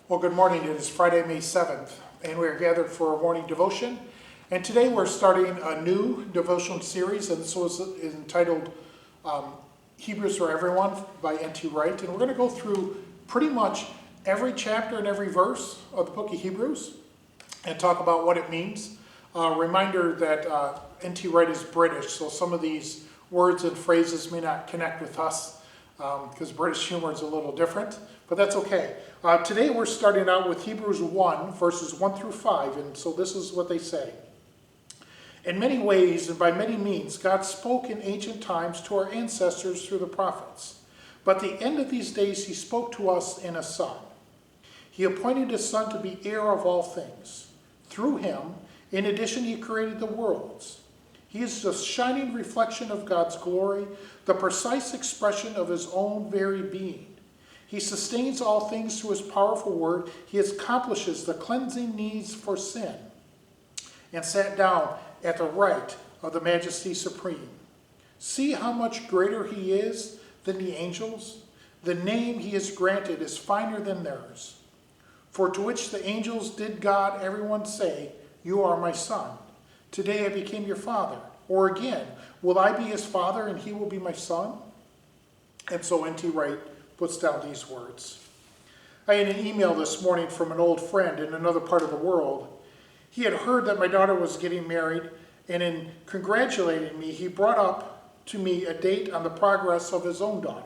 Well, good morning. It is Friday, May 7th, and we are gathered for a morning devotion. And today we're starting a new devotion series, and this is entitled Hebrews for Everyone by N.T. Wright. And we're going to go through pretty much every chapter and every verse of the book of Hebrews and talk about what it means. Reminder that N.T. Wright is British, so some of these words and phrases may not connect with us because British humor is a little different, but that's okay. Today we're starting out with Hebrews 1, verses 1 through 5, and so this is what they say. In many ways and by many means, God spoke in ancient times to our ancestors through the prophets. But at the end of these days, he spoke to us in a Son. He appointed his Son to be heir of all things. Through him, in addition, he created the worlds. He is the shining reflection of God's glory, the precise expression of his own very being. He sustains all things through his powerful word. He accomplishes the cleansing needs for sin and sat down at the right of the Majesty Supreme. See how much greater he is than the angels? The name he has granted is finer than theirs. For to which the angels did God, everyone say, "You are my son. Today I became your father." Or again, will I be his father and he will be my son? And so N.T. Wright puts down these words. I had an email this morning from an old friend in another part of the world. He had heard that my daughter was getting married, and in congratulating me, he brought up to me a date on the progress of his own daughter.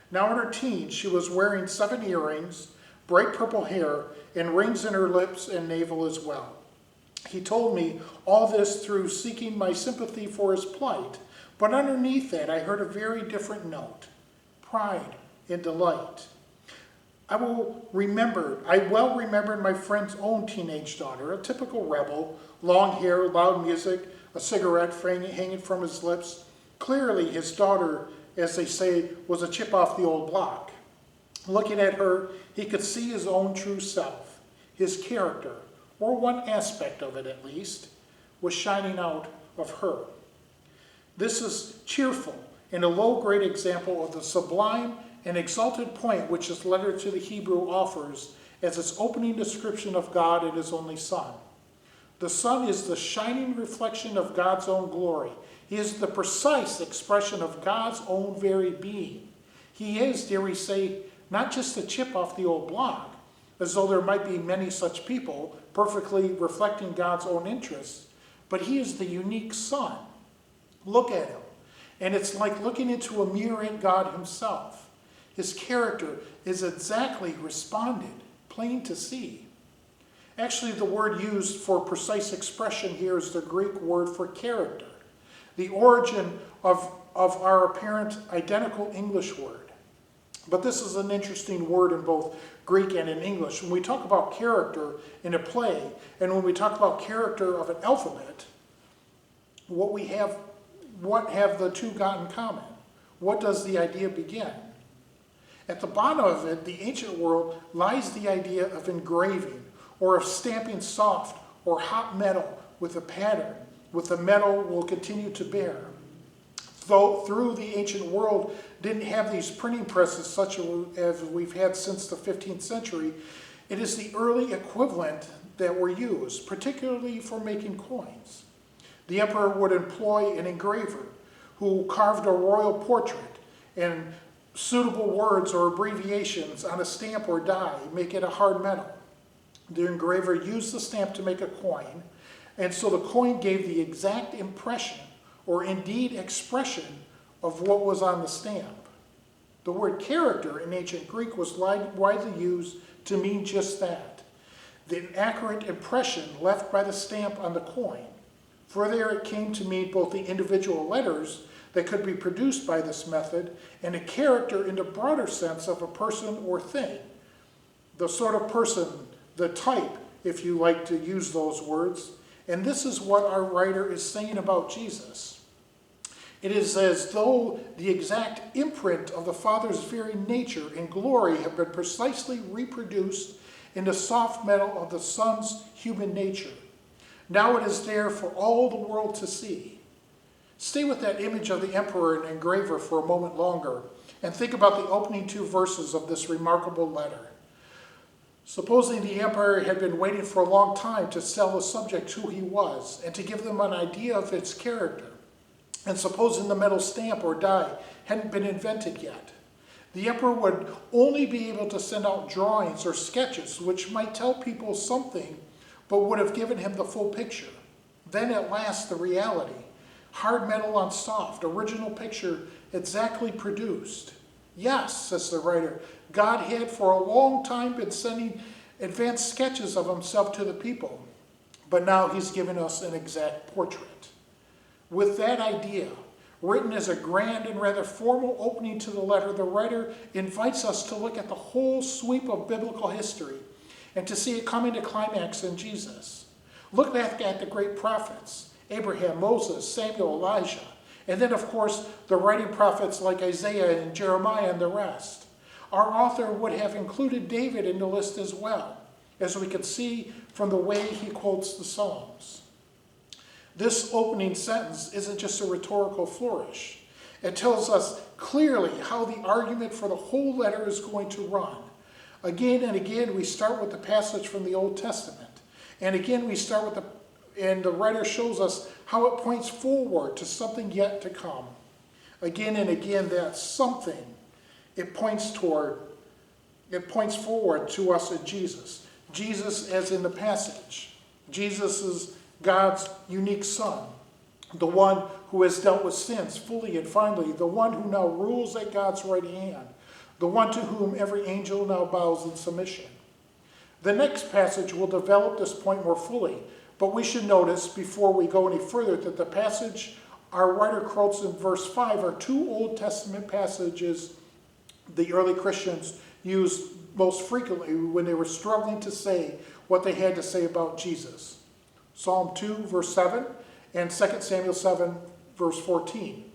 Now in her teens, she was wearing 7 earrings, bright purple hair, and rings in her lips and navel as well. He told me all this through seeking my sympathy for his plight, but underneath that I heard a very different note, pride and delight. I well remembered my friend's own teenage daughter, a typical rebel, long hair, loud music, a cigarette hanging from his lips. Clearly his daughter, as they say, was a chip off the old block. Looking at her, he could see his own true self. His character, or one aspect of it at least, was shining out of her. This is cheerful and a low-grade example of the sublime and exalted point which this letter to the Hebrew offers as its opening description of God and his only Son. The Son is the shining reflection of God's own glory. He is the precise expression of God's own very being. He is, dare we say, not just a chip off the old block, as though there might be many such people perfectly reflecting God's own interests, but he is the unique Son. Look at him, and it's like looking into a mirror at God himself. His character is exactly responded, plain to see. Actually, the word used for precise expression here is the Greek word for character, the origin of our apparent identical English word. But this is an interesting word in both Greek and in English. When we talk about character in a play, and when we talk about character of an alphabet, what have the two got in common? What does the idea begin? At the bottom of it, the ancient world, lies the idea of engraving or of stamping soft or hot metal with a pattern, with the metal will continue to bear. Though through the ancient world didn't have these printing presses such as we've had since the 15th century, it is the early equivalent that were used, particularly for making coins. The emperor would employ an engraver who carved a royal portrait, and suitable words or abbreviations on a stamp or die make it a hard metal. The engraver used the stamp to make a coin, and so the coin gave the exact impression or indeed expression of what was on the stamp. The word character in ancient Greek was widely used to mean just that, the accurate impression left by the stamp on the coin. Further, it came to mean both the individual letters that could be produced by this method and a character in the broader sense of a person or thing. The sort of person, the type, if you like to use those words. And this is what our writer is saying about Jesus. It is as though the exact imprint of the Father's very nature and glory have been precisely reproduced in the soft metal of the Son's human nature. Now it is there for all the world to see. Stay with that image of the emperor and engraver for a moment longer and think about the opening 2 verses of this remarkable letter. Supposing the emperor had been waiting for a long time to tell the subject who he was and to give them an idea of its character, and supposing the metal stamp or die hadn't been invented yet, the emperor would only be able to send out drawings or sketches which might tell people something but would have given him the full picture. Then at last the reality, hard metal on soft, original picture exactly produced. Yes, says the writer, God had for a long time been sending advanced sketches of himself to the people, but now he's given us an exact portrait. With that idea, written as a grand and rather formal opening to the letter, the writer invites us to look at the whole sweep of biblical history and to see it coming to climax in Jesus. Look back at the great prophets, Abraham, Moses, Samuel, Elijah, and then, of course, the writing prophets like Isaiah and Jeremiah and the rest. Our author would have included David in the list as well, as we can see from the way he quotes the Psalms. This opening sentence isn't just a rhetorical flourish. It tells us clearly how the argument for the whole letter is going to run. Again and again, we start with the passage from the Old Testament. And again, and the writer shows us how it points forward to something yet to come. Again and again, that something, it points forward to us in Jesus. Jesus, as in the passage, Jesus is God's unique Son, the one who has dealt with sins fully and finally, the one who now rules at God's right hand, the one to whom every angel now bows in submission. The next passage will develop this point more fully, but we should notice before we go any further that the passage our writer quotes in verse 5 are two Old Testament passages the early Christians used most frequently when they were struggling to say what they had to say about Jesus. Psalm 2, verse 7, and 2 Samuel 7, verse 14.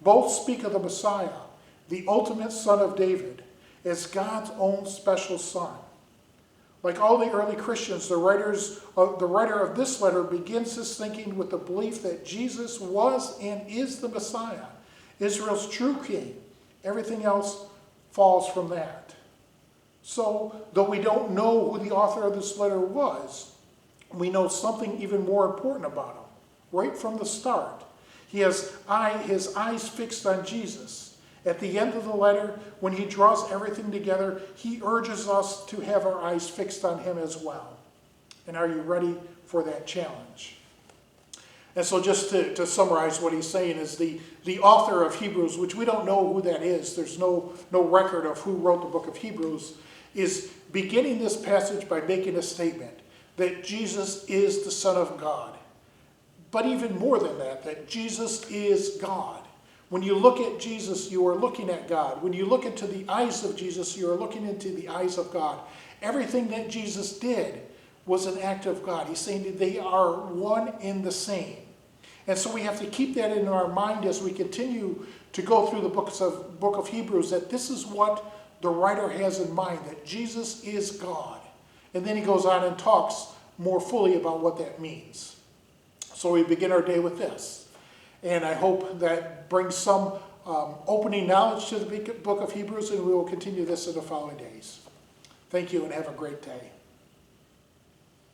Both speak of the Messiah, the ultimate Son of David, as God's own special Son. Like all the early Christians, the writer of this letter begins his thinking with the belief that Jesus was and is the Messiah, Israel's true king. Everything else falls from that. So, though we don't know who the author of this letter was, we know something even more important about him. Right from the start, he has his eyes fixed on Jesus. At the end of the letter, when he draws everything together, he urges us to have our eyes fixed on him as well. And are you ready for that challenge? And so just to summarize what he's saying is the author of Hebrews, which we don't know who that is, there's no record of who wrote the book of Hebrews, is beginning this passage by making a statement that Jesus is the Son of God. But even more than that Jesus is God. When you look at Jesus, you are looking at God. When you look into the eyes of Jesus, you are looking into the eyes of God. Everything that Jesus did was an act of God. He's saying that they are one in the same. And so we have to keep that in our mind as we continue to go through the book of Hebrews, that this is what the writer has in mind, that Jesus is God. And then he goes on and talks more fully about what that means. So we begin our day with this. And I hope that brings some opening knowledge to the book of Hebrews, and we will continue this in the following days. Thank you and have a great day.